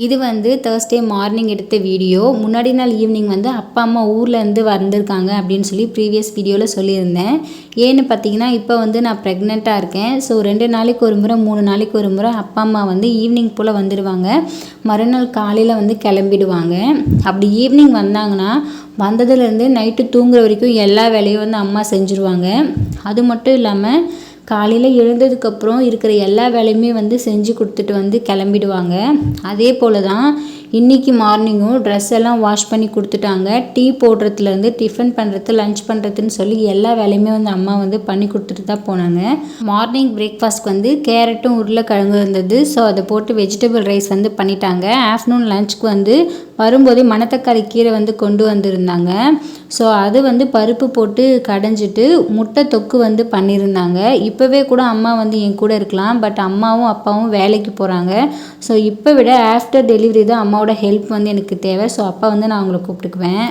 இது வந்து Thursday morning எடுத்த வீடியோ. முன்னாடி நாள் ஈவினிங் வந்து அப்பா அம்மா ஊர்லேருந்து வந்திருக்காங்க அப்படின்னு சொல்லி ப்ரீவியஸ் வீடியோவில் சொல்லியிருந்தேன். ஏன்னு பார்த்தீங்கன்னா இப்போ வந்து நான் ப்ரெக்னெண்ட்டாக இருக்கேன். ஸோ 2 நாளைக்கு ஒரு முறை 3 நாளைக்கு ஒரு முறை அப்பா அம்மா வந்து ஈவினிங் போல் வந்துடுவாங்க. மறுநாள் காலையில் வந்து கிளம்பிடுவாங்க. அப்படி ஈவினிங் வந்தாங்கன்னா வந்ததுலேருந்து நைட்டு தூங்குற வரைக்கும் எல்லா வேலையும் வந்து அம்மா செஞ்சுருவாங்க. அது மட்டும் இல்லாமல் காலையில் எழுந்ததுக்கப்புறம் இருக்கிற எல்லா வேலையுமே வந்து செஞ்சு கொடுத்துட்டு வந்து கிளம்பிடுவாங்க. அதே போல் தான் இன்றைக்கி மார்னிங்கும் ட்ரெஸ் எல்லாம் வாஷ் பண்ணி கொடுத்துட்டாங்க. டீ போடுறதுலேருந்து டிஃபன் பண்ணுறது லன்ச் பண்ணுறதுன்னு சொல்லி எல்லா வேலையுமே வந்து அம்மா வந்து பண்ணி கொடுத்துட்டு தான் போனாங்க. மார்னிங் பிரேக்ஃபாஸ்ட்க்கு வந்து கேரட்டும் உருளைக்கிழங்கு இருந்தது. ஸோ அதை போட்டு வெஜிடபிள் ரைஸ் வந்து பண்ணிட்டாங்க. ஆஃப்டர்நூன் லன்ச்சுக்கு வந்து வரும்போதே மணத்தக்காளி கீரை வந்து கொண்டு வந்திருந்தாங்க. ஸோ அது வந்து பருப்பு போட்டு கடைஞ்சிட்டு முட்டை தொக்கு வந்து பண்ணியிருந்தாங்க. இப்போவே கூட அம்மா வந்து என் கூட இருக்கலாம். பட் அம்மாவும் அப்பாவும் வேலைக்கு போகிறாங்க. ஸோ இப்போ விட ஆஃப்டர் டெலிவரி தான் அம்மாவோட ஹெல்ப் வந்து எனக்கு தேவை. ஸோ அப்போ வந்து நான் அவங்கள கூப்பிட்டுக்குவேன்.